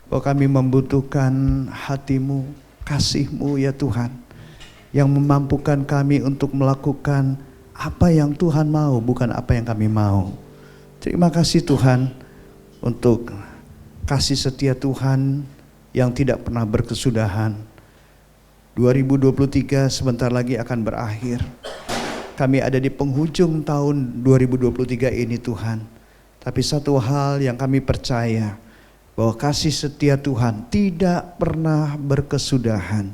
bahwa kami membutuhkan hati-Mu, kasih-Mu ya Tuhan, yang memampukan kami untuk melakukan apa yang Tuhan mau, bukan apa yang kami mau. Terima kasih Tuhan untuk kasih setia Tuhan yang tidak pernah berkesudahan. 2023 sebentar lagi akan berakhir. Kami ada di penghujung tahun 2023 ini Tuhan. Tapi satu hal yang kami percaya, bahwa kasih setia Tuhan tidak pernah berkesudahan.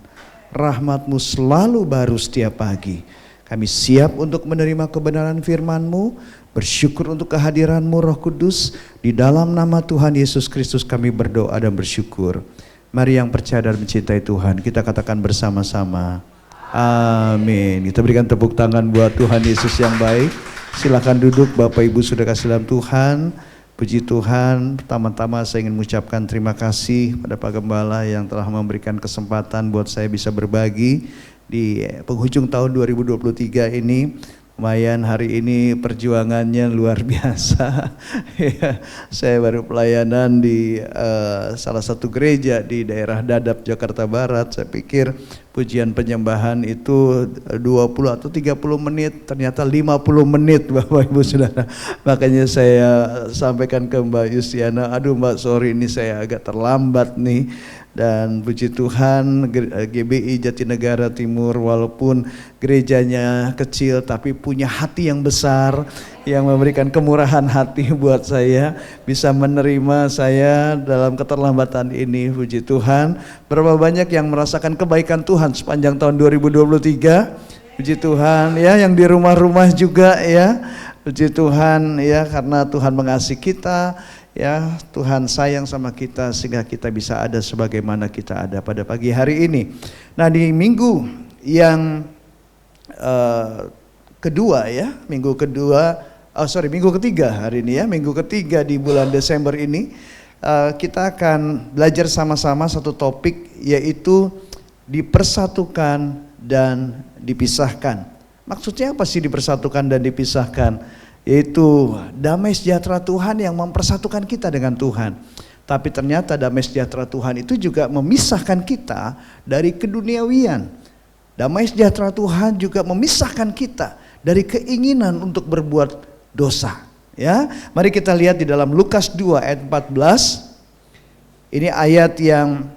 Rahmat-Mu selalu baru setiap pagi. Kami siap untuk menerima kebenaran firman-Mu, bersyukur untuk kehadiran-Mu Roh Kudus. Di dalam nama Tuhan Yesus Kristus kami berdoa dan bersyukur. Mari yang percaya dan mencintai Tuhan, kita katakan bersama-sama, amin. Kita berikan tepuk tangan buat Tuhan Yesus yang baik. Silakan duduk Bapak Ibu Saudara kasih dalam Tuhan. Puji Tuhan, pertama-tama saya ingin mengucapkan terima kasih pada Pak Gembala yang telah memberikan kesempatan buat saya bisa berbagi di penghujung tahun 2023 ini. Lumayan hari ini perjuangannya luar biasa. Saya baru pelayanan di salah satu gereja di daerah Dadap, Jakarta Barat. Saya pikir pujian penyembahan itu 20 atau 30 menit, ternyata 50 menit Bapak Ibu Saudara. Makanya saya sampaikan ke Mbak Yustiana, aduh Mbak sorry ini saya agak terlambat nih. Dan puji Tuhan GBI Jatinegara Timur walaupun gerejanya kecil tapi punya hati yang besar, yang memberikan kemurahan hati buat saya bisa menerima saya dalam keterlambatan ini. Puji Tuhan, berapa banyak yang merasakan kebaikan Tuhan sepanjang tahun 2023. Puji Tuhan ya, yang di rumah-rumah juga ya. Puji Tuhan ya, karena Tuhan mengasihi kita. Ya, Tuhan sayang sama kita sehingga kita bisa ada sebagaimana kita ada pada pagi hari ini. Nah, di minggu yang kedua ya, minggu ketiga hari ini ya, minggu ketiga di bulan Desember ini, kita akan belajar sama-sama satu topik, yaitu dipersatukan dan dipisahkan. Maksudnya apa sih dipersatukan dan dipisahkan? Yaitu damai sejahtera Tuhan yang mempersatukan kita dengan Tuhan. Tapi ternyata damai sejahtera Tuhan itu juga memisahkan kita dari keduniawian. Damai sejahtera Tuhan juga memisahkan kita dari keinginan untuk berbuat dosa. Ya, mari kita lihat di dalam Lukas 2 ayat 14. Ini ayat yang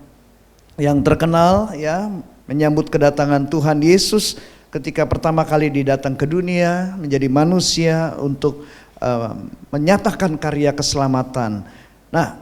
terkenal ya, menyambut kedatangan Tuhan Yesus ketika pertama kali didatang ke dunia menjadi manusia untuk menyatakan karya keselamatan. Nah,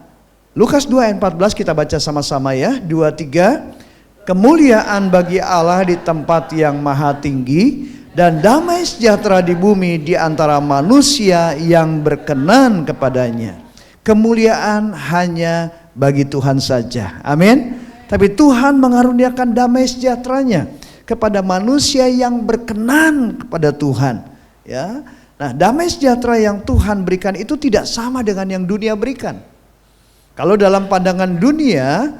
Lukas 2 ayat 14 kita baca sama-sama ya. 2, 3. Kemuliaan bagi Allah di tempat yang maha tinggi dan damai sejahtera di bumi di antara manusia yang berkenan kepadanya. Kemuliaan hanya bagi Tuhan saja. Amin. Tapi Tuhan mengaruniakan damai sejahteranya kepada manusia yang berkenan kepada Tuhan. Ya, nah damai sejahtera yang Tuhan berikan itu tidak sama dengan yang dunia berikan. Kalau dalam pandangan dunia,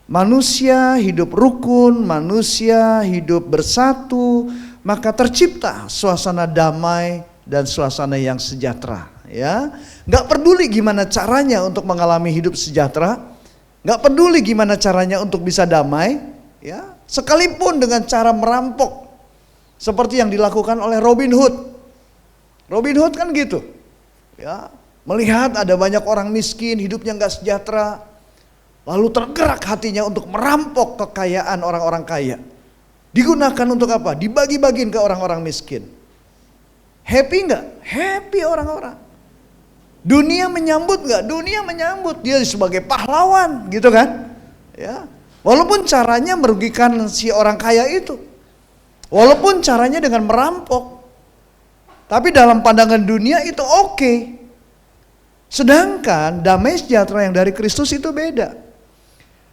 manusia hidup rukun, manusia hidup bersatu, maka tercipta suasana damai dan suasana yang sejahtera. Ya, nggak peduli gimana caranya untuk mengalami hidup sejahtera, nggak peduli gimana caranya untuk bisa damai. Ya, sekalipun dengan cara merampok seperti yang dilakukan oleh Robin Hood. Robin Hood kan gitu. Ya, melihat ada banyak orang miskin, hidupnya nggak sejahtera, lalu tergerak hatinya untuk merampok kekayaan orang-orang kaya. Digunakan untuk apa? Dibagi-bagiin ke orang-orang miskin. Happy nggak? Happy orang-orang. Dunia menyambut nggak? Dunia menyambut dia sebagai pahlawan, gitu kan? Ya. Walaupun caranya merugikan si orang kaya itu. Walaupun caranya dengan merampok. Tapi dalam pandangan dunia itu oke. Sedangkan damai sejahtera yang dari Kristus itu beda.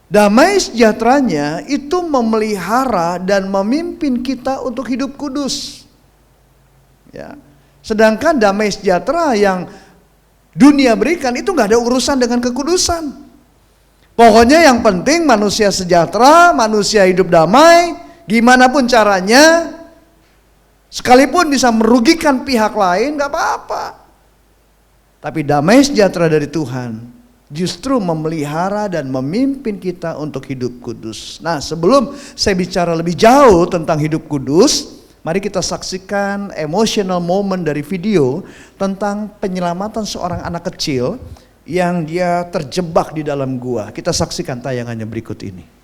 Damai sejahteranya itu memelihara dan memimpin kita untuk hidup kudus. Ya. Sedangkan damai sejahtera yang dunia berikan itu gak ada urusan dengan kekudusan. Pokoknya yang penting manusia sejahtera, manusia hidup damai, gimana pun caranya, sekalipun bisa merugikan pihak lain gak apa-apa. Tapi damai sejahtera dari Tuhan justru memelihara dan memimpin kita untuk hidup kudus. Nah, sebelum saya bicara lebih jauh tentang hidup kudus, mari kita saksikan emotional moment dari video tentang penyelamatan seorang anak kecil yang dia terjebak di dalam gua. Kita saksikan tayangannya berikut ini.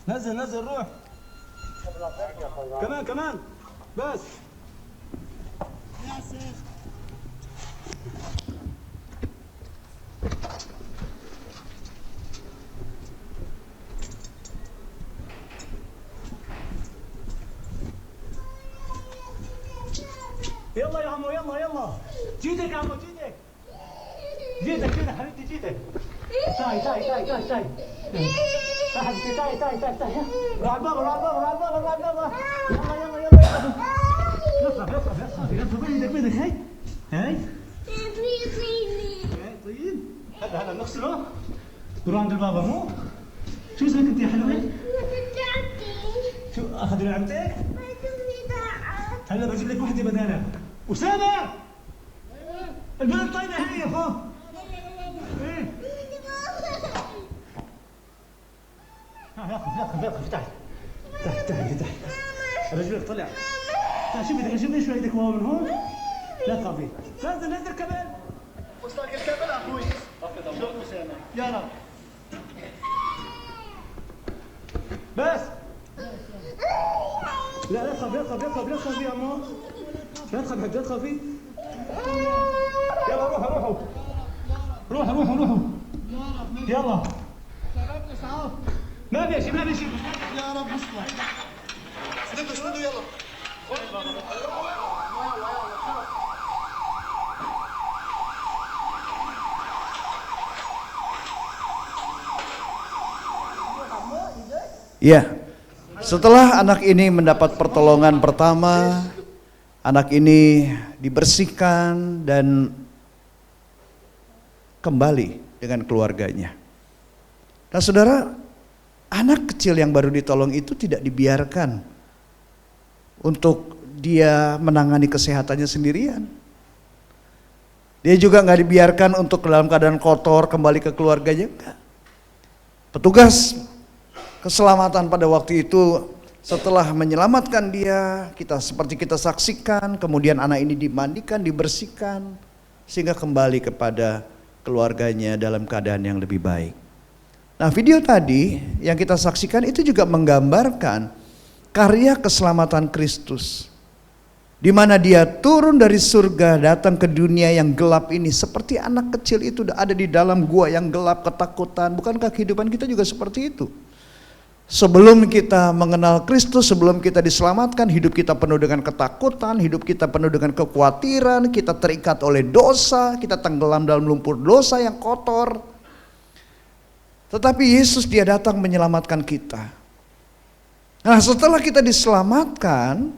نزل روح كمان بس يلا يا عمو يلا جيدك يا عمو جيدك حبيبتي جيدك تعي حبيبتي تعي روح على الباب يلا بيدك هاي طين هلا نغسله نروح عند البابا مو شو اسمك انت يا حلوه شو اخذ لعبتك هلا بجيب لك وحده بدالها اسامه البنت طيبه هي يا اخو ياخذ تعال رجلك طلع تعال شوف بدك شوف ليش ايدك وهو من هون لا تخافي نزل كمان وصلك الكابل اخوي شلون اسامه يا رب بس لا تخاف يا عمو لا تخافي يلا روحوا يلا ما بيشي يا رب اصلح اسندوا يلا Ya, setelah anak ini mendapat pertolongan pertama, anak ini dibersihkan dan kembali dengan keluarganya. Nah saudara, anak kecil yang baru ditolong itu tidak dibiarkan untuk dia menangani kesehatannya sendirian. Dia juga nggak dibiarkan untuk dalam keadaan kotor kembali ke keluarganya, enggak. Petugas keselamatan pada waktu itu setelah menyelamatkan dia, seperti kita saksikan, kemudian anak ini dimandikan, dibersihkan, sehingga kembali kepada keluarganya dalam keadaan yang lebih baik. Nah, video tadi yang kita saksikan itu juga menggambarkan karya keselamatan Kristus, di mana dia turun dari surga datang ke dunia yang gelap ini, seperti anak kecil itu ada di dalam gua yang gelap, ketakutan. Bukankah kehidupan kita juga seperti itu? Sebelum kita mengenal Kristus, sebelum kita diselamatkan, hidup kita penuh dengan ketakutan, hidup kita penuh dengan kekhawatiran, kita terikat oleh dosa, kita tenggelam dalam lumpur dosa yang kotor. Tetapi Yesus dia datang menyelamatkan kita. Nah, setelah kita diselamatkan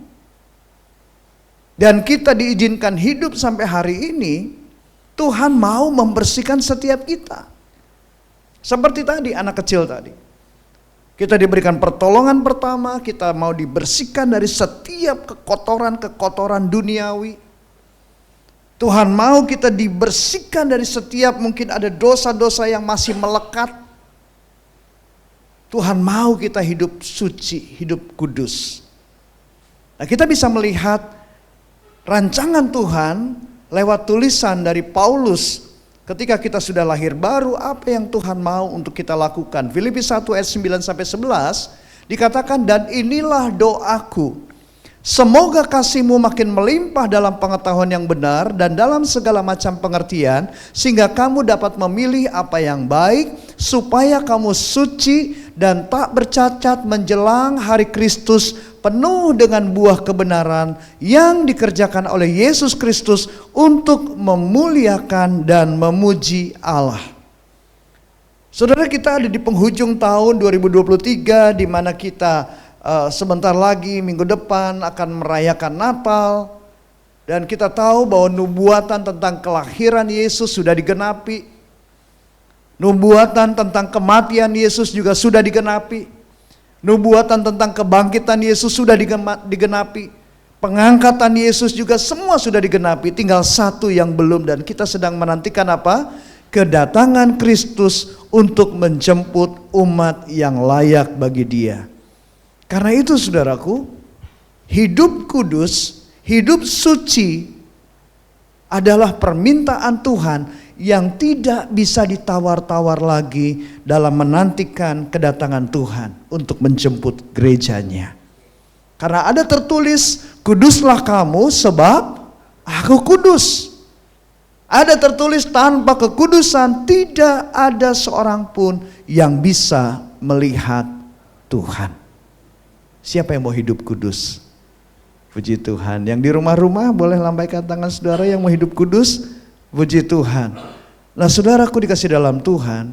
dan kita diizinkan hidup sampai hari ini, Tuhan mau membersihkan setiap kita. Seperti tadi anak kecil tadi. Kita diberikan pertolongan pertama, kita mau dibersihkan dari setiap kekotoran duniawi. Tuhan mau kita dibersihkan dari setiap mungkin ada dosa-dosa yang masih melekat. Tuhan mau kita hidup suci, hidup kudus. Nah, kita bisa melihat rancangan Tuhan lewat tulisan dari Paulus. Ketika kita sudah lahir baru, apa yang Tuhan mau untuk kita lakukan? Filipi 1 ayat 9-11 dikatakan, dan inilah doaku, semoga kasihmu makin melimpah dalam pengetahuan yang benar dan dalam segala macam pengertian, sehingga kamu dapat memilih apa yang baik, supaya kamu suci dan tak bercacat menjelang hari Kristus, penuh dengan buah kebenaran yang dikerjakan oleh Yesus Kristus untuk memuliakan dan memuji Allah. Saudara, kita ada di penghujung tahun 2023, di mana kita sebentar lagi minggu depan akan merayakan Natal, dan kita tahu bahwa nubuatan tentang kelahiran Yesus sudah digenapi. Nubuatan tentang kematian Yesus juga sudah digenapi. Nubuatan tentang kebangkitan Yesus sudah digenapi. Pengangkatan Yesus juga semua sudah digenapi. Tinggal satu yang belum, dan kita sedang menantikan apa? Kedatangan Kristus untuk menjemput umat yang layak bagi Dia. Karena itu saudaraku, hidup kudus, hidup suci adalah permintaan Tuhan yang tidak bisa ditawar-tawar lagi dalam menantikan kedatangan Tuhan untuk menjemput gerejanya. Karena ada tertulis, kuduslah kamu sebab aku kudus. Ada tertulis, tanpa kekudusan tidak ada seorang pun yang bisa melihat Tuhan. Siapa yang mau hidup kudus? Puji Tuhan. Yang di rumah-rumah boleh lambaikan tangan saudara yang mau hidup kudus. Puji Tuhan. Nah, saudaraku dikasih dalam Tuhan,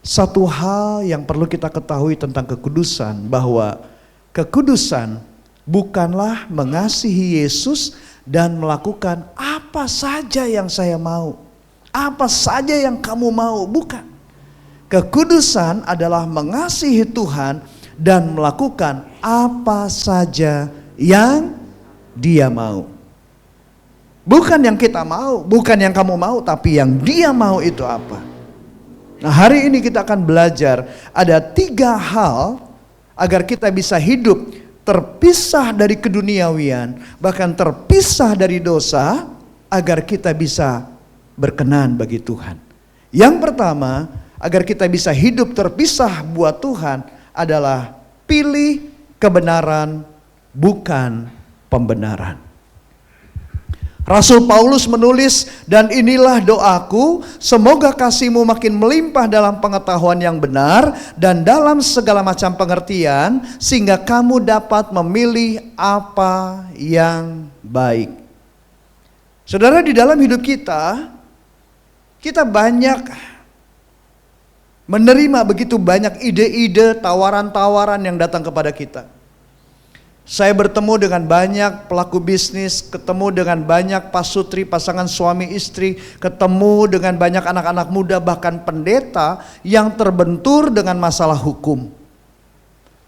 satu hal yang perlu kita ketahui tentang kekudusan, bahwa kekudusan bukanlah mengasihi Yesus dan melakukan apa saja yang saya mau, apa saja yang kamu mau, bukan. Kekudusan adalah mengasihi Tuhan dan melakukan apa saja yang Dia mau. Bukan yang kita mau, bukan yang kamu mau, tapi yang Dia mau itu apa. Nah, hari ini kita akan belajar ada 3 hal agar kita bisa hidup terpisah dari keduniawian, bahkan terpisah dari dosa, agar kita bisa berkenan bagi Tuhan. Yang pertama, agar kita bisa hidup terpisah buat Tuhan adalah pilih kebenaran, bukan pembenaran. Rasul Paulus menulis, dan inilah doaku, semoga kasihmu makin melimpah dalam pengetahuan yang benar dan dalam segala macam pengertian, sehingga kamu dapat memilih apa yang baik. Saudara, di dalam hidup kita banyak menerima begitu banyak ide-ide, tawaran-tawaran yang datang kepada kita. Saya bertemu dengan banyak pelaku bisnis, ketemu dengan banyak pasutri, pasangan suami istri, ketemu dengan banyak anak-anak muda, bahkan pendeta yang terbentur dengan masalah hukum.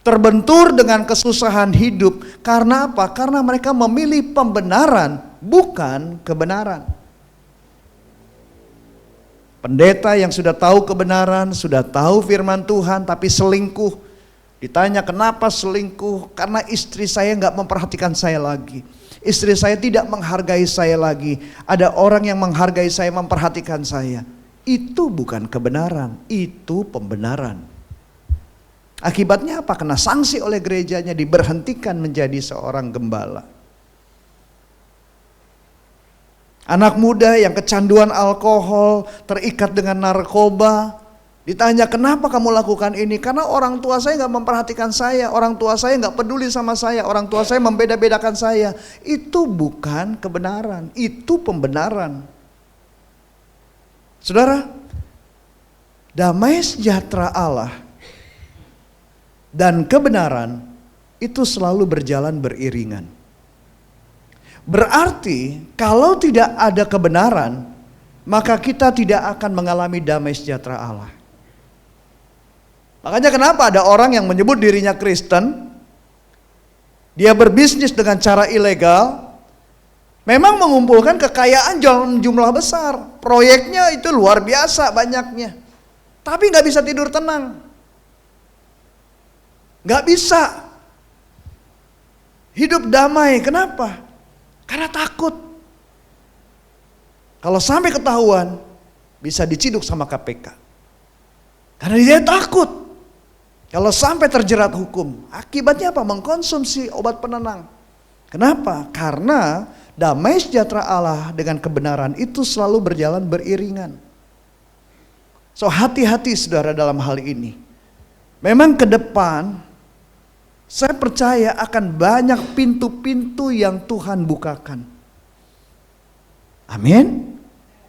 Terbentur dengan kesusahan hidup. Karena apa? Karena mereka memilih pembenaran, bukan kebenaran. Pendeta yang sudah tahu kebenaran, sudah tahu firman Tuhan, tapi selingkuh. Ditanya kenapa selingkuh? Karena istri saya nggak memperhatikan saya lagi. Istri saya tidak menghargai saya lagi. Ada orang yang menghargai saya, memperhatikan saya. Itu bukan kebenaran, itu pembenaran. Akibatnya apa? Kena sanksi oleh gerejanya, diberhentikan menjadi seorang gembala. Anak muda yang kecanduan alkohol, terikat dengan narkoba. Ditanya kenapa kamu lakukan ini? Karena orang tua saya nggak memperhatikan saya, orang tua saya nggak peduli sama saya, orang tua saya membeda-bedakan saya. Itu bukan kebenaran, itu pembenaran. Saudara, damai sejahtera Allah dan kebenaran itu selalu berjalan beriringan. Berarti kalau tidak ada kebenaran, maka kita tidak akan mengalami damai sejahtera Allah. Makanya kenapa ada orang yang menyebut dirinya Kristen, dia berbisnis dengan cara ilegal, memang mengumpulkan kekayaan jumlah besar, proyeknya itu luar biasa banyaknya, tapi nggak bisa tidur tenang, nggak bisa hidup damai. Kenapa? Karena takut. Kalau sampai ketahuan, bisa diciduk sama KPK. Karena dia takut. Kalau sampai terjerat hukum, akibatnya apa? Mengkonsumsi obat penenang. Kenapa? Karena damai sejahtera Allah dengan kebenaran itu selalu berjalan beriringan. So, hati-hati saudara dalam hal ini. Memang ke depan, saya percaya akan banyak pintu-pintu yang Tuhan bukakan. Amin.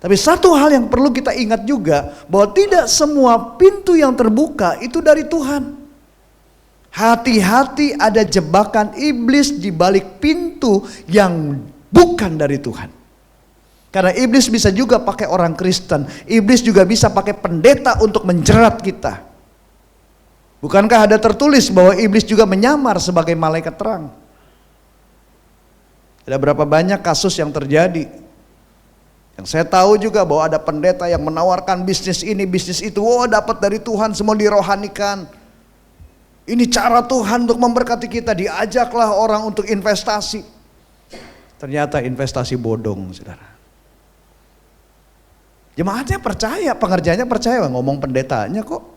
Tapi satu hal yang perlu kita ingat juga, bahwa tidak semua pintu yang terbuka itu dari Tuhan. Hati-hati, ada jebakan iblis di balik pintu yang bukan dari Tuhan. Karena iblis bisa juga pakai orang Kristen, iblis juga bisa pakai pendeta untuk menjerat kita. Bukankah ada tertulis bahwa iblis juga menyamar sebagai malaikat terang? Ada berapa banyak kasus yang terjadi. Yang saya tahu juga bahwa ada pendeta yang menawarkan bisnis ini, bisnis itu. Oh, dapat dari Tuhan, semua dirohanikan. Ini cara Tuhan untuk memberkati kita. Diajaklah orang untuk investasi. Ternyata investasi bodong, saudara. Jemaatnya percaya, pengerjanya percaya, ngomong pendetanya kok.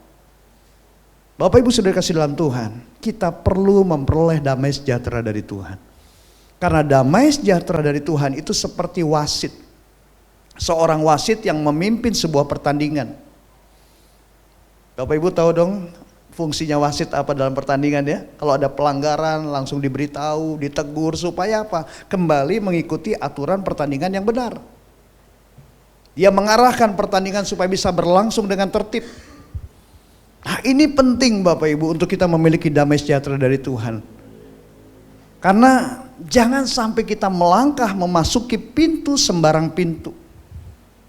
Bapak Ibu Saudara kasih dalam Tuhan, kita perlu memperoleh damai sejahtera dari Tuhan. Karena damai sejahtera dari Tuhan itu seperti wasit. Seorang wasit yang memimpin sebuah pertandingan. Bapak Ibu tahu dong fungsinya wasit apa dalam pertandingan ya? Kalau ada pelanggaran langsung diberitahu, ditegur supaya apa? Kembali mengikuti aturan pertandingan yang benar. Dia mengarahkan pertandingan supaya bisa berlangsung dengan tertib. Nah, ini penting Bapak Ibu untuk kita memiliki damai sejahtera dari Tuhan. Karena jangan sampai kita melangkah memasuki pintu sembarang pintu.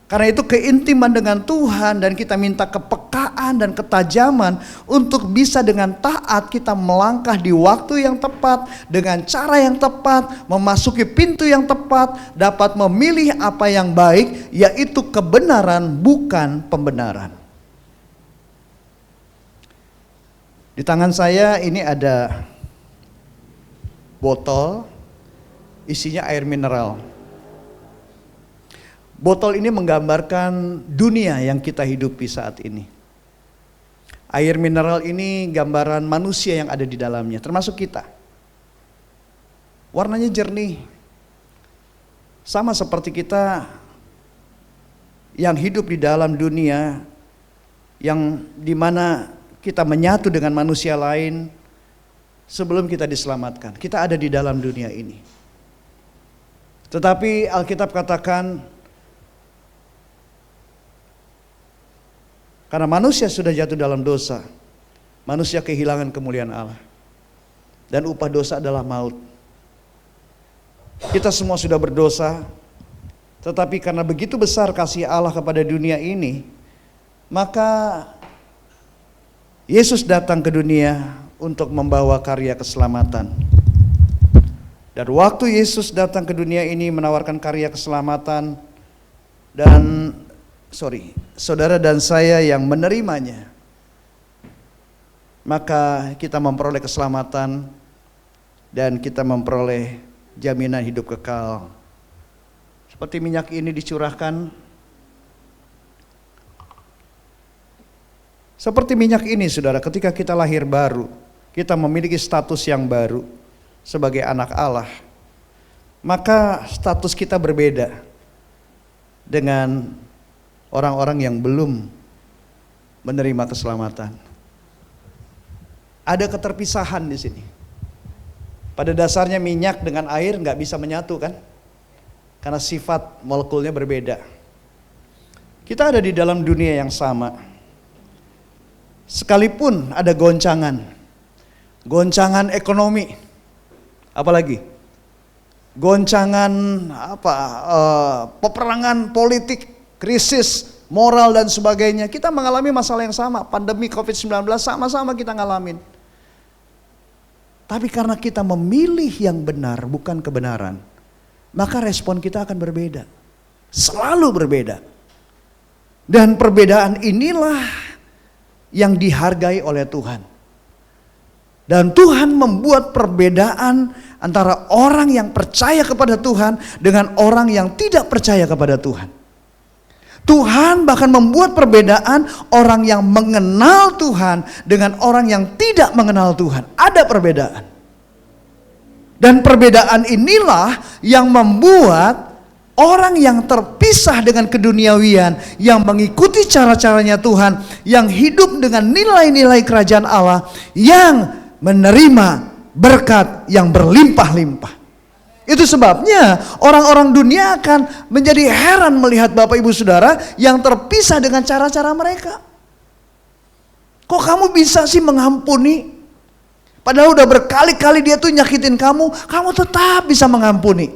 Karena itu keintiman dengan Tuhan dan kita minta kepekaan dan ketajaman untuk bisa dengan taat kita melangkah di waktu yang tepat, dengan cara yang tepat, memasuki pintu yang tepat, dapat memilih apa yang baik, yaitu kebenaran bukan pembenaran. Di tangan saya ini ada botol isinya air mineral. Botol ini menggambarkan dunia yang kita hidupi saat ini. Air mineral ini gambaran manusia yang ada di dalamnya, termasuk kita. Warnanya jernih. Sama seperti kita yang hidup di dalam dunia yang dimana kita menyatu dengan manusia lain sebelum kita diselamatkan. Kita ada di dalam dunia ini. Tetapi Alkitab katakan karena manusia sudah jatuh dalam dosa, manusia kehilangan kemuliaan Allah. Dan upah dosa adalah maut. Kita semua sudah berdosa, tetapi karena begitu besar kasih Allah kepada dunia ini, maka Yesus datang ke dunia untuk membawa karya keselamatan. Dan waktu Yesus datang ke dunia ini menawarkan karya keselamatan, dan saudara dan saya yang menerimanya, maka kita memperoleh keselamatan dan kita memperoleh jaminan hidup kekal. Seperti minyak ini dicurahkan, seperti minyak ini saudara, ketika kita lahir baru, kita memiliki status yang baru sebagai anak Allah, maka status kita berbeda dengan orang-orang yang belum menerima keselamatan. Ada keterpisahan di sini. Pada dasarnya minyak dengan air nggak bisa menyatu kan? Karena sifat molekulnya berbeda. Kita ada di dalam dunia yang sama. Sekalipun ada goncangan ekonomi, apalagi goncangan peperangan politik, krisis moral dan sebagainya. Kita mengalami masalah yang sama, pandemi COVID-19 sama-sama kita ngalamin. Tapi karena kita memilih yang benar bukan kebenaran, maka respon kita akan berbeda. Selalu berbeda. Dan perbedaan inilah yang dihargai oleh Tuhan. Dan Tuhan membuat perbedaan antara orang yang percaya kepada Tuhan dengan orang yang tidak percaya kepada Tuhan. Tuhan bahkan membuat perbedaan orang yang mengenal Tuhan dengan orang yang tidak mengenal Tuhan. Ada perbedaan. Dan perbedaan inilah yang membuat orang yang terpisah dengan keduniawian, yang mengikuti cara-caranya Tuhan, yang hidup dengan nilai-nilai kerajaan Allah, yang menerima berkat yang berlimpah-limpah. Itu sebabnya orang-orang dunia akan menjadi heran melihat Bapak Ibu Saudara yang terpisah dengan cara-cara mereka. Kok kamu bisa sih mengampuni? Padahal udah berkali-kali dia tuh nyakitin kamu tetap bisa mengampuni.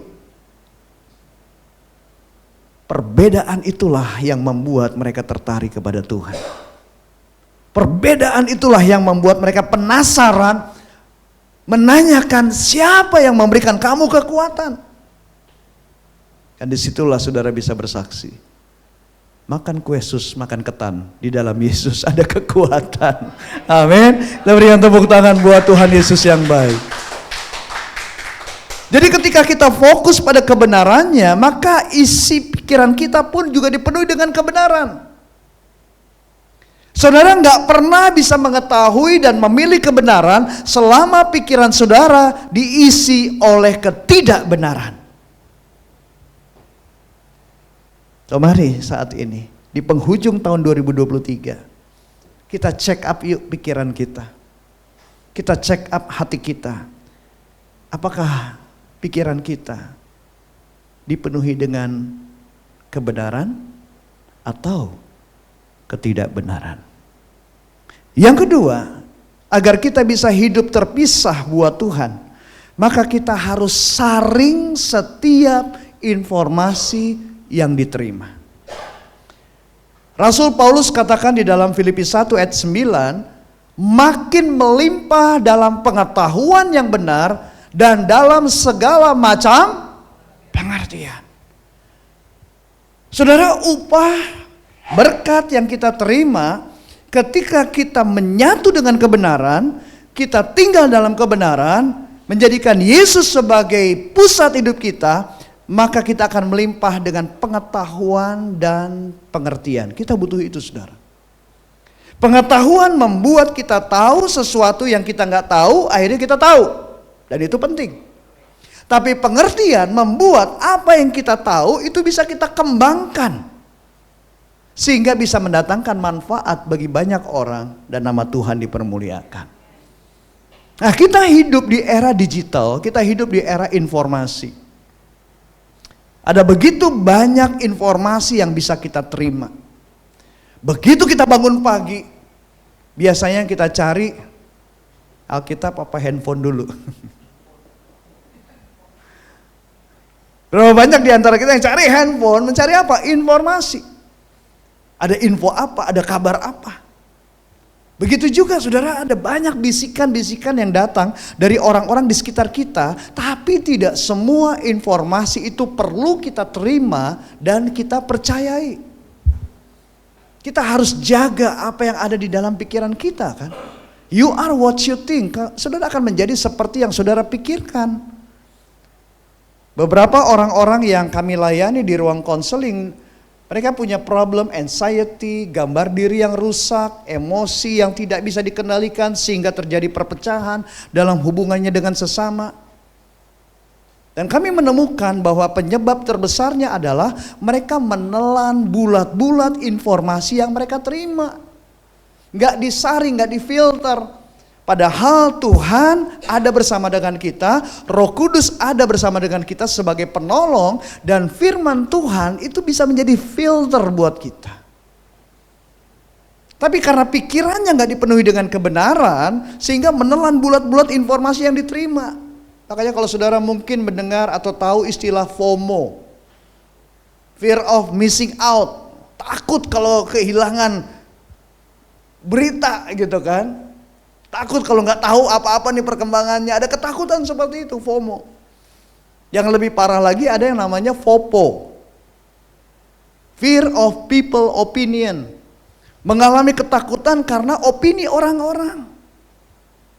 Perbedaan itulah yang membuat mereka tertarik kepada Tuhan. Perbedaan itulah yang membuat mereka penasaran, menanyakan siapa yang memberikan kamu kekuatan. Dan disitulah saudara bisa bersaksi. Makan kue sus, makan ketan, di dalam Yesus ada kekuatan. Amin. Kita berikan tepuk tangan buat Tuhan Yesus yang baik. Jadi ketika kita fokus pada kebenarannya, maka isi pikiran kita pun juga dipenuhi dengan kebenaran. Saudara nggak pernah bisa mengetahui dan memilih kebenaran selama pikiran saudara diisi oleh ketidakbenaran. So, mari saat ini di penghujung tahun 2023 kita check up yuk pikiran kita. Kita check up hati kita. Apakah pikiran kita dipenuhi dengan kebenaran atau ketidakbenaran? Yang kedua, agar kita bisa hidup terpisah buat Tuhan, maka kita harus saring setiap informasi yang diterima. Rasul Paulus katakan di dalam Filipi 1 ayat 9, makin melimpah dalam pengetahuan yang benar dan dalam segala macam pengertian. Saudara, upah berkat yang kita terima ketika kita menyatu dengan kebenaran, kita tinggal dalam kebenaran, menjadikan Yesus sebagai pusat hidup kita, maka kita akan melimpah dengan pengetahuan dan pengertian. Kita butuh itu, saudara. Pengetahuan membuat kita tahu sesuatu yang kita nggak tahu, akhirnya kita tahu. Dan itu penting. Tapi pengertian membuat apa yang kita tahu itu bisa kita kembangkan. Sehingga bisa mendatangkan manfaat bagi banyak orang dan nama Tuhan dipermuliakan. Nah, kita hidup di era digital, kita hidup di era informasi. Ada begitu banyak informasi yang bisa kita terima. Begitu kita bangun pagi, biasanya kita cari Alkitab apa handphone dulu. Berapa banyak di antara kita yang cari handphone, mencari apa? Informasi. Ada info apa, ada kabar apa. Begitu juga saudara, ada banyak bisikan-bisikan yang datang dari orang-orang di sekitar kita, tapi tidak semua informasi itu perlu kita terima dan kita percayai. Kita harus jaga apa yang ada di dalam pikiran kita, kan? You are what you think. Saudara akan menjadi seperti yang saudara pikirkan. Beberapa orang-orang yang kami layani di ruang konseling, mereka punya problem anxiety, gambar diri yang rusak, emosi yang tidak bisa dikendalikan sehingga terjadi perpecahan dalam hubungannya dengan sesama. Dan kami menemukan bahwa penyebab terbesarnya adalah mereka menelan bulat-bulat informasi yang mereka terima. Nggak disaring, nggak difilter. Padahal Tuhan ada bersama dengan kita, Roh Kudus ada bersama dengan kita sebagai penolong, dan firman Tuhan itu bisa menjadi filter buat kita. Tapi karena pikirannya nggak dipenuhi dengan kebenaran, sehingga menelan bulat-bulat informasi yang diterima. Makanya kalau saudara mungkin mendengar atau tahu istilah FOMO, fear of missing out, takut kalau kehilangan berita gitu kan. Takut kalau nggak tahu apa-apa nih perkembangannya. Ada ketakutan seperti itu, FOMO. Yang lebih parah lagi ada yang namanya FOPO, fear of people opinion. Mengalami ketakutan karena opini orang-orang.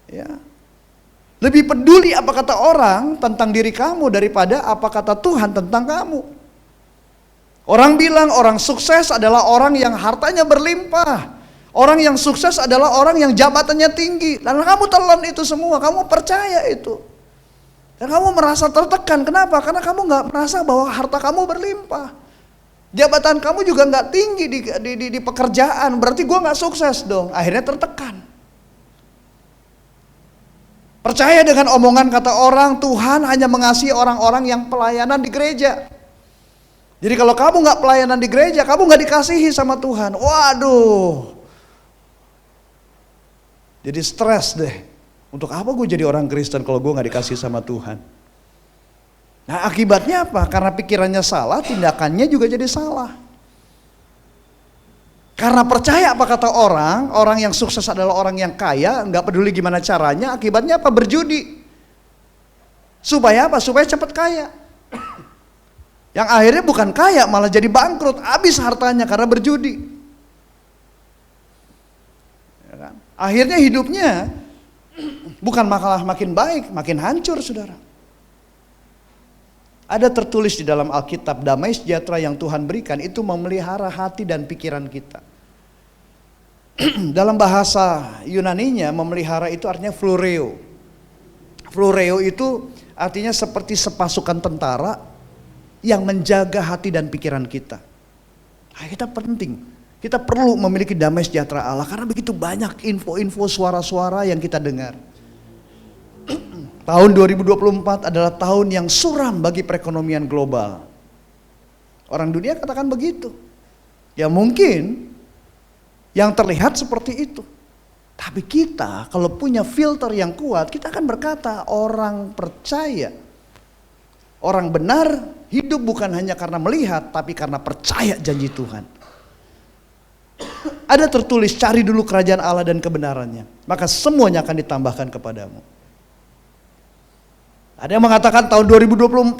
Ya. Lebih peduli apa kata orang tentang diri kamu daripada apa kata Tuhan tentang kamu. Orang bilang orang sukses adalah orang yang hartanya berlimpah. Orang yang sukses adalah orang yang jabatannya tinggi. Dan kamu telan itu semua, kamu percaya itu. Dan kamu merasa tertekan, kenapa? Karena kamu gak merasa bahwa harta kamu berlimpah. Jabatan kamu juga gak tinggi di pekerjaan, berarti gue gak sukses dong. Akhirnya tertekan. Percaya dengan omongan kata orang, Tuhan hanya mengasihi orang-orang yang pelayanan di gereja. Jadi kalau kamu gak pelayanan di gereja, kamu gak dikasihi sama Tuhan. Waduh. Jadi stres deh. Untuk apa gue jadi orang Kristen kalau gue gak dikasih sama Tuhan? Nah, akibatnya apa? Karena pikirannya salah, tindakannya juga jadi salah. Karena percaya apa kata orang, orang yang sukses adalah orang yang kaya, nggak peduli gimana caranya, akibatnya apa? Berjudi. Supaya apa? Supaya cepat kaya. Yang akhirnya bukan kaya, malah jadi bangkrut, habis hartanya karena berjudi. Ya kan? Akhirnya hidupnya bukan malah makin baik, makin hancur, saudara. Ada tertulis di dalam Alkitab, damai sejahtera yang Tuhan berikan itu memelihara hati dan pikiran kita. Dalam bahasa Yunaninya, memelihara itu artinya flureo. Flureo itu artinya seperti sepasukan tentara yang menjaga hati dan pikiran kita. Nah, kita penting, kita perlu memiliki damai sejahtera Allah karena begitu banyak info-info, suara-suara yang kita dengar. Tahun 2024 adalah tahun yang suram bagi perekonomian global. Orang dunia katakan begitu. Ya mungkin yang terlihat seperti itu. Tapi kita kalau punya filter yang kuat, kita akan berkata orang percaya. Orang benar hidup bukan hanya karena melihat, tapi karena percaya janji Tuhan. Ada tertulis, cari dulu kerajaan Allah dan kebenarannya, maka semuanya akan ditambahkan kepadamu. Ada yang mengatakan tahun 2024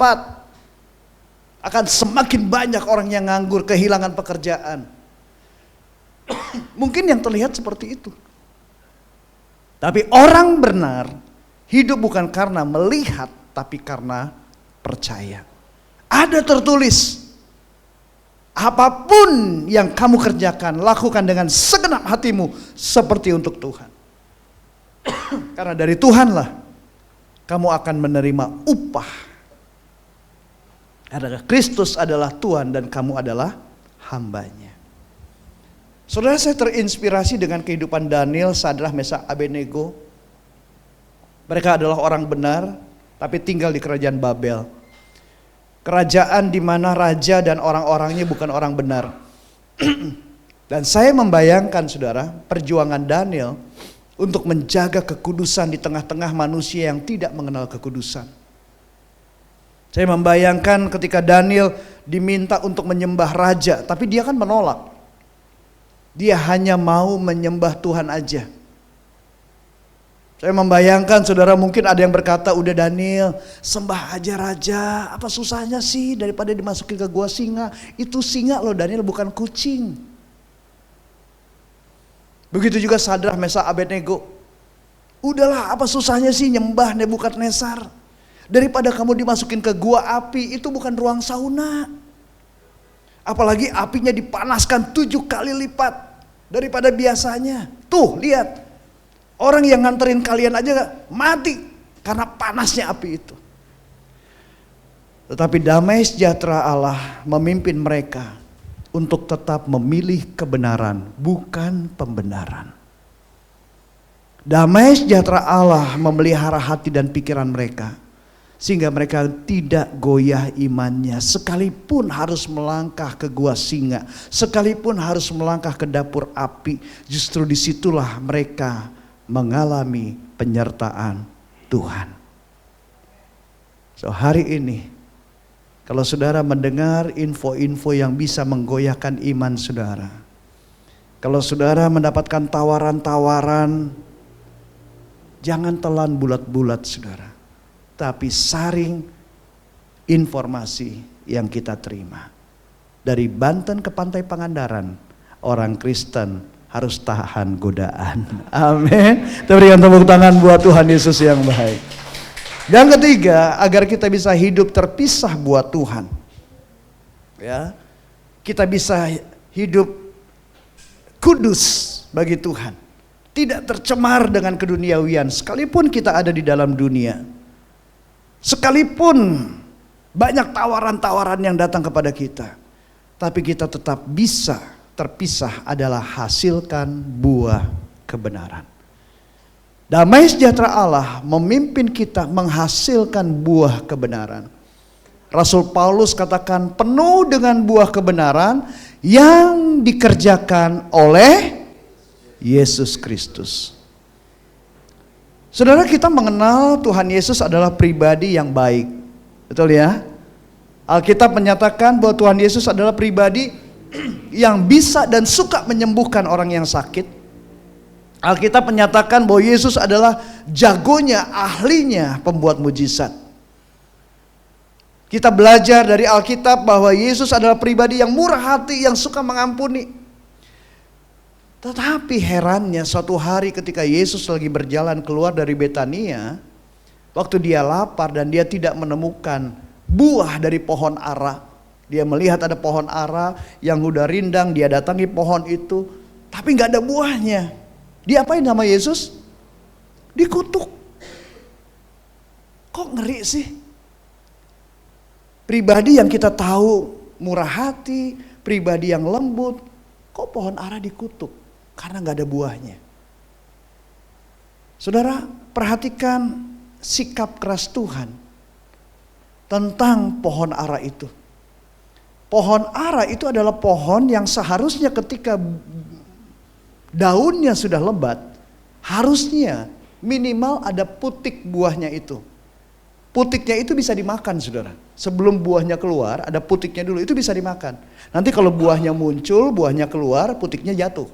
akan semakin banyak orang yang nganggur, kehilangan pekerjaan. Mungkin yang terlihat seperti itu. Tapi orang benar hidup bukan karena melihat, tapi karena percaya. Ada tertulis, apapun yang kamu kerjakan, lakukan dengan segenap hatimu seperti untuk Tuhan. Karena dari Tuhanlah kamu akan menerima upah. Karena Kristus adalah Tuhan dan kamu adalah hambanya. Saudara, saya terinspirasi dengan kehidupan Daniel, Sadrah, Mesak, Abednego. Mereka adalah orang benar, tapi tinggal di kerajaan Babel. Kerajaan di mana raja dan orang-orangnya bukan orang benar. Dan saya membayangkan, saudara, perjuangan Daniel untuk menjaga kekudusan di tengah-tengah manusia yang tidak mengenal kekudusan. Saya membayangkan ketika Daniel diminta untuk menyembah raja, tapi dia kan menolak. Dia hanya mau menyembah Tuhan aja. Saya membayangkan, saudara, mungkin ada yang berkata, udah Daniel, sembah aja raja, apa susahnya sih daripada dimasukin ke gua singa. Itu singa loh Daniel, bukan kucing. Begitu juga Sadrah, Mesak, Abednego. Udahlah, apa susahnya sih nyembah Nebukadnezar. Daripada kamu dimasukin ke gua api, itu bukan ruang sauna. Apalagi apinya dipanaskan 7 kali lipat daripada biasanya. Tuh, lihat. Orang yang nganterin kalian aja mati karena panasnya api itu. Tetapi damai sejahtera Allah memimpin mereka untuk tetap memilih kebenaran, bukan pembenaran. Damai sejahtera Allah memelihara hati dan pikiran mereka, sehingga mereka tidak goyah imannya, sekalipun harus melangkah ke gua singa, sekalipun harus melangkah ke dapur api. Justru disitulah mereka mengalami penyertaan Tuhan. So hari ini, kalau saudara mendengar info-info yang bisa menggoyahkan iman saudara, kalau saudara mendapatkan tawaran-tawaran, jangan telan bulat-bulat saudara, tapi saring informasi yang kita terima. Dari Banten ke Pantai Pangandaran, orang Kristen harus tahan godaan. Amin. Kita berikan tepuk tangan buat Tuhan Yesus yang baik. Yang ketiga, agar kita bisa hidup terpisah buat Tuhan. Ya, kita bisa hidup kudus bagi Tuhan, tidak tercemar dengan keduniawian, sekalipun kita ada di dalam dunia. Sekalipun banyak tawaran-tawaran yang datang kepada kita, tapi kita tetap bisa terpisah adalah hasilkan buah kebenaran. Damai sejahtera Allah memimpin kita menghasilkan buah kebenaran. Rasul Paulus katakan penuh dengan buah kebenaran yang dikerjakan oleh Yesus Kristus. Saudara, kita mengenal Tuhan Yesus adalah pribadi yang baik. Betul ya? Alkitab menyatakan bahwa Tuhan Yesus adalah pribadi yang bisa dan suka menyembuhkan orang yang sakit. Alkitab menyatakan bahwa Yesus adalah jagonya, ahlinya pembuat mujizat. Kita belajar dari Alkitab bahwa Yesus adalah pribadi yang murah hati, yang suka mengampuni. Tetapi herannya suatu hari ketika Yesus lagi berjalan keluar dari Betania, waktu dia lapar dan dia tidak menemukan buah dari pohon ara. Dia melihat ada pohon ara yang udah rindang, dia datangi pohon itu, tapi gak ada buahnya. Dia apain sama Yesus? Dikutuk. Kok ngeri sih? Pribadi yang kita tahu murah hati, pribadi yang lembut, kok pohon ara dikutuk? Karena gak ada buahnya. Saudara, perhatikan sikap keras Tuhan tentang pohon ara itu. Pohon ara itu adalah pohon yang seharusnya ketika daunnya sudah lebat, harusnya minimal ada putik buahnya itu. Putiknya itu bisa dimakan, saudara. Sebelum buahnya keluar, ada putiknya dulu, itu bisa dimakan. Nanti kalau buahnya muncul, buahnya keluar, putiknya jatuh.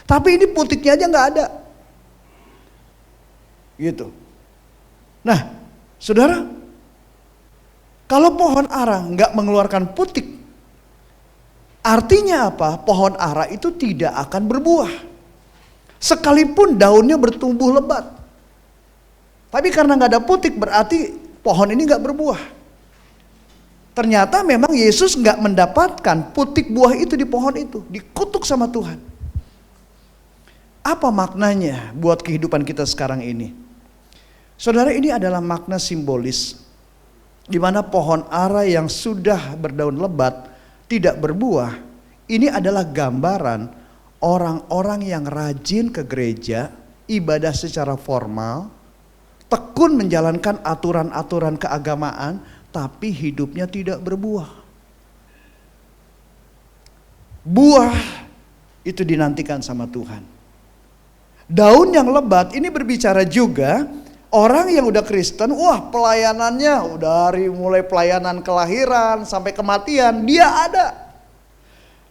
Tapi ini putiknya aja nggak ada. Gitu. Nah, saudara, kalau pohon ara nggak mengeluarkan putik, artinya apa? Pohon ara itu tidak akan berbuah. Sekalipun daunnya bertumbuh lebat. Tapi karena nggak ada putik berarti pohon ini nggak berbuah. Ternyata memang Yesus nggak mendapatkan putik buah itu di pohon itu, dikutuk sama Tuhan. Apa maknanya buat kehidupan kita sekarang ini? Saudara, ini adalah makna simbolis di mana pohon ara yang sudah berdaun lebat tidak berbuah. Ini adalah gambaran orang-orang yang rajin ke gereja, ibadah secara formal, tekun menjalankan aturan-aturan keagamaan, tapi hidupnya tidak berbuah. Buah itu dinantikan sama Tuhan. Daun yang lebat ini berbicara juga orang yang udah Kristen, wah pelayanannya dari mulai pelayanan kelahiran sampai kematian dia ada.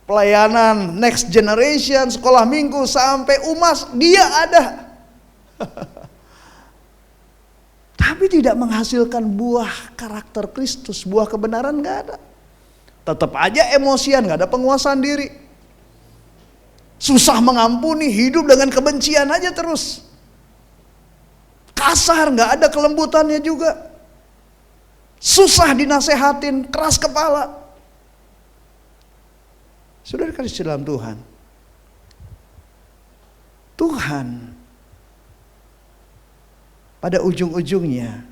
Pelayanan next generation, sekolah minggu sampai UMAS dia ada. Tapi tidak menghasilkan buah karakter Kristus, buah kebenaran gak ada. Tetap aja emosian, gak ada penguasaan diri. Susah mengampuni, hidup dengan kebencian aja terus. Kasar, gak ada kelembutannya juga. Susah dinasehatin, keras kepala. Saudara kasih dalam Tuhan. Tuhan pada ujung-ujungnya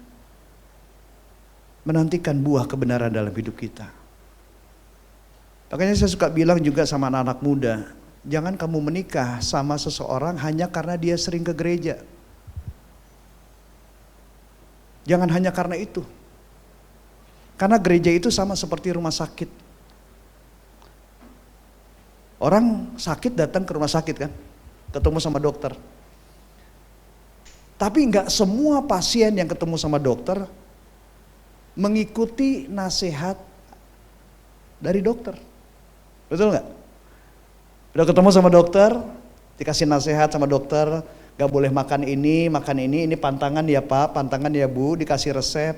menantikan buah kebenaran dalam hidup kita. Makanya saya suka bilang juga sama anak-anak muda, jangan kamu menikah sama seseorang hanya karena dia sering ke gereja. Jangan hanya karena itu. Karena gereja itu sama seperti rumah sakit. Orang sakit datang ke rumah sakit kan, ketemu sama dokter. Tapi nggak semua pasien yang ketemu sama dokter mengikuti nasihat dari dokter. Betul nggak? Udah ketemu sama dokter, dikasih nasihat sama dokter, nggak boleh makan ini pantangan ya Pak, pantangan ya Bu, dikasih resep.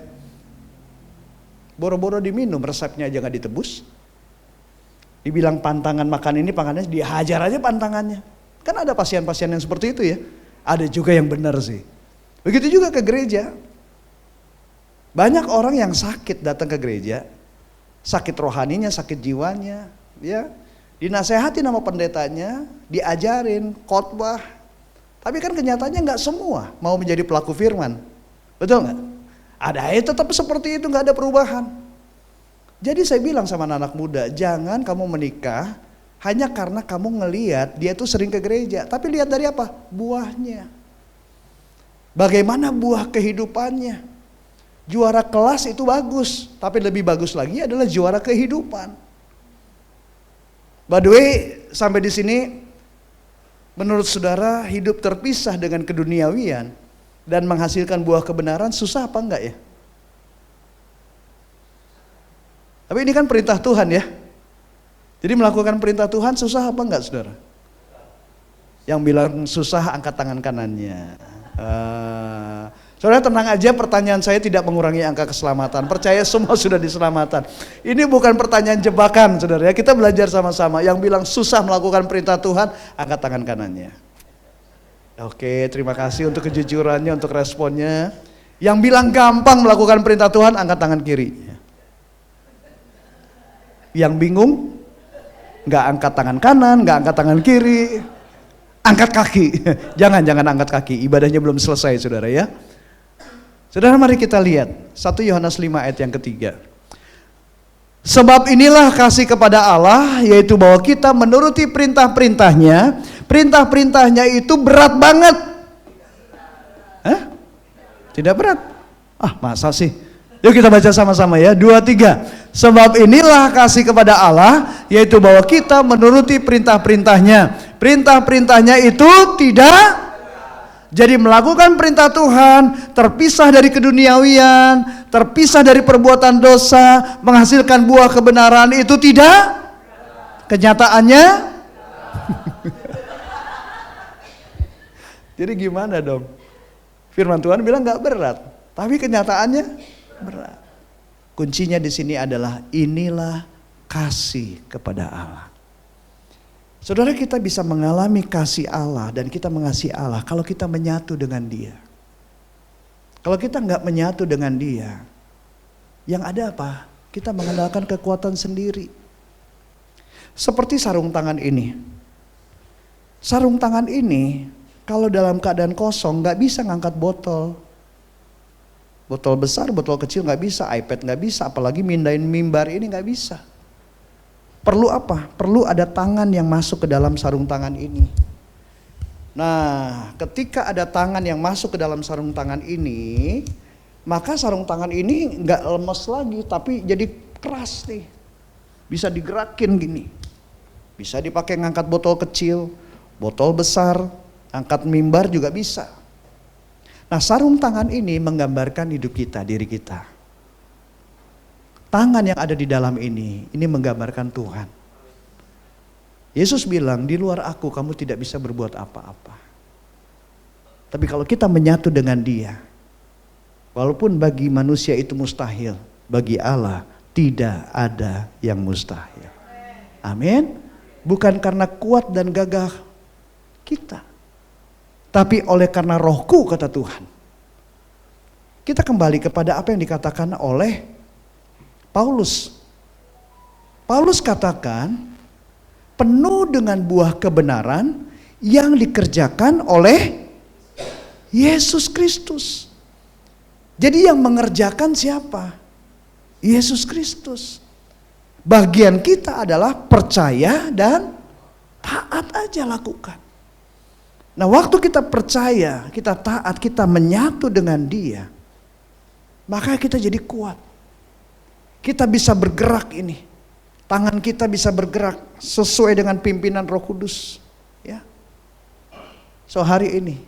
Boro-boro diminum, resepnya aja nggak ditebus. Dibilang pantangan makan ini, pantangannya dihajar aja pantangannya. Kan ada pasien-pasien yang seperti itu ya. Ada juga yang benar sih. Begitu juga ke gereja. Banyak orang yang sakit datang ke gereja, sakit rohaninya, sakit jiwanya, ya. Dinasehatin sama pendetanya, diajarin khotbah. Tapi kan kenyataannya nggak semua mau menjadi pelaku firman. Betul nggak? Ada tetap seperti itu, nggak ada perubahan. Jadi saya bilang sama anak muda, jangan kamu menikah hanya karena kamu ngelihat dia tuh sering ke gereja. Tapi lihat dari apa? Buahnya. Bagaimana buah kehidupannya? Juara kelas itu bagus, tapi lebih bagus lagi adalah juara kehidupan. By the way, sampai di sini, menurut saudara hidup terpisah dengan keduniawian dan menghasilkan buah kebenaran susah apa enggak ya? Tapi ini kan perintah Tuhan ya. Jadi melakukan perintah Tuhan susah apa enggak saudara? Yang bilang susah angkat tangan kanannya. Saudara tenang aja, pertanyaan saya tidak mengurangi angka keselamatan. Percaya semua sudah diselamatkan. Ini bukan pertanyaan jebakan saudara ya. Kita belajar sama-sama. Yang bilang susah melakukan perintah Tuhan, angkat tangan kanannya. Oke, terima kasih untuk kejujurannya, untuk responnya. Yang bilang gampang melakukan perintah Tuhan, angkat tangan kiri. Yang bingung, nggak angkat tangan kanan, nggak angkat tangan kiri, angkat kaki. Jangan angkat kaki, ibadahnya belum selesai saudara ya. Saudara, mari kita lihat 1 Yohanes 5 ayat yang ketiga. Sebab inilah kasih kepada Allah, yaitu bahwa kita menuruti perintah-perintahnya. Perintah-perintahnya itu berat banget. Hah? Tidak berat? Masa sih? Yuk kita baca sama-sama ya, 2, 3. Sebab inilah kasih kepada Allah, yaitu bahwa kita menuruti perintah-perintahnya. Perintah-perintahnya itu tidak. Jadi melakukan perintah Tuhan, terpisah dari keduniawian, terpisah dari perbuatan dosa, menghasilkan buah kebenaran itu tidak. Kenyataannya. Jadi gimana dong? Firman Tuhan bilang nggak berat, tapi kenyataannya berat. Kuncinya di sini adalah inilah kasih kepada Allah. Saudara, kita bisa mengalami kasih Allah dan kita mengasihi Allah kalau kita menyatu dengan Dia. Kalau kita nggak menyatu dengan Dia, yang ada apa? Kita mengandalkan kekuatan sendiri. Seperti sarung tangan ini. Sarung tangan ini kalau dalam keadaan kosong nggak bisa ngangkat botol. Botol besar, botol kecil nggak bisa, iPad nggak bisa, apalagi mindahin mimbar ini nggak bisa. Perlu apa? Perlu ada tangan yang masuk ke dalam sarung tangan ini. Nah, ketika ada tangan yang masuk ke dalam sarung tangan ini, maka sarung tangan ini nggak lemes lagi, tapi jadi keras nih. Bisa digerakin gini. Bisa dipakai ngangkat botol kecil, botol besar, angkat mimbar juga bisa. Nah, sarung tangan ini menggambarkan hidup kita, diri kita. Tangan yang ada di dalam ini menggambarkan Tuhan. Yesus bilang, di luar aku kamu tidak bisa berbuat apa-apa. Tapi kalau kita menyatu dengan Dia, walaupun bagi manusia itu mustahil, bagi Allah tidak ada yang mustahil. Amin. Bukan karena kuat dan gagah kita, tapi oleh karena Rohku, kata Tuhan. Kita kembali kepada apa yang dikatakan oleh Paulus. Paulus katakan penuh dengan buah kebenaran yang dikerjakan oleh Yesus Kristus. Jadi yang mengerjakan siapa? Yesus Kristus. Bagian kita adalah percaya dan taat aja lakukan. Nah, waktu kita percaya, kita taat, kita menyatu dengan Dia, maka kita jadi kuat. Kita bisa bergerak ini. Tangan kita bisa bergerak sesuai dengan pimpinan Roh Kudus. Ya. So hari ini,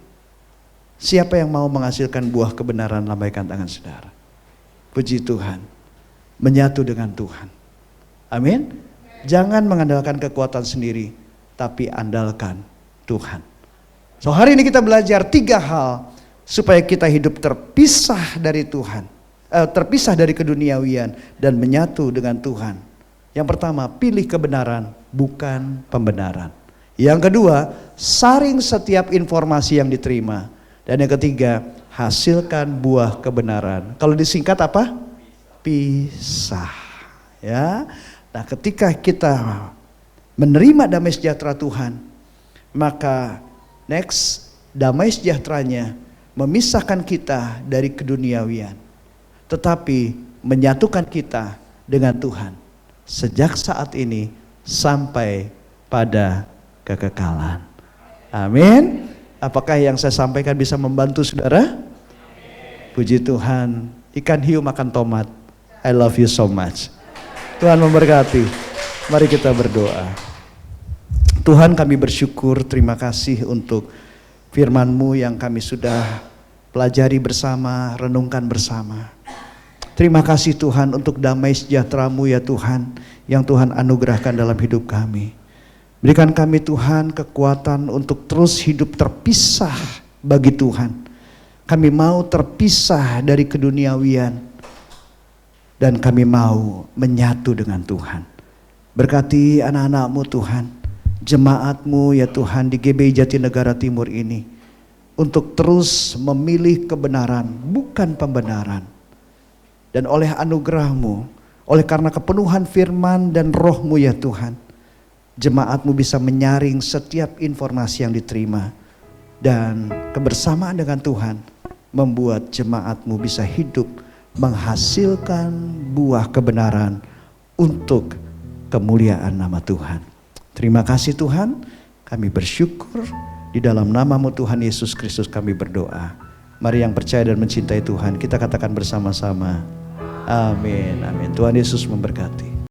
siapa yang mau menghasilkan buah kebenaran, lambaikan tangan saudara. Puji Tuhan. Menyatu dengan Tuhan. Amin. Jangan mengandalkan kekuatan sendiri, tapi andalkan Tuhan. So hari ini kita belajar 3 hal supaya kita hidup terpisah dari Tuhan. Terpisah dari keduniawian dan menyatu dengan Tuhan. Yang pertama, pilih kebenaran bukan pembenaran. Yang kedua, saring setiap informasi yang diterima. Dan yang ketiga, hasilkan buah kebenaran. Kalau disingkat apa? Pisah. Ya. Nah, ketika kita menerima damai sejahtera Tuhan, maka next, damai sejahteranya memisahkan kita dari keduniawian, tetapi menyatukan kita dengan Tuhan sejak saat ini sampai pada kekekalan. Amin. Apakah yang saya sampaikan bisa membantu saudara? Puji Tuhan. Ikan hiu makan tomat. I love you so much. Tuhan memberkati. Mari kita berdoa. Tuhan, kami bersyukur, terima kasih untuk firman-Mu yang kami sudah pelajari bersama, renungkan bersama. Terima kasih Tuhan untuk damai sejahtera-Mu ya Tuhan, yang Tuhan anugerahkan dalam hidup kami. Berikan kami Tuhan kekuatan untuk terus hidup terpisah bagi Tuhan. Kami mau terpisah dari keduniawian, dan kami mau menyatu dengan Tuhan. Berkati anak-anak-Mu Tuhan, jemaat-Mu ya Tuhan di GBI Jatinegara Timur ini, untuk terus memilih kebenaran, bukan pembenaran. Dan oleh anugerah-Mu, oleh karena kepenuhan firman dan roh-Mu ya Tuhan, jemaat-Mu bisa menyaring setiap informasi yang diterima. Dan kebersamaan dengan Tuhan membuat jemaat-Mu bisa hidup menghasilkan buah kebenaran untuk kemuliaan nama Tuhan. Terima kasih Tuhan, kami bersyukur di dalam nama-Mu Tuhan Yesus Kristus kami berdoa. Mari yang percaya dan mencintai Tuhan, kita katakan bersama-sama, amin, amin. Tuhan Yesus memberkati.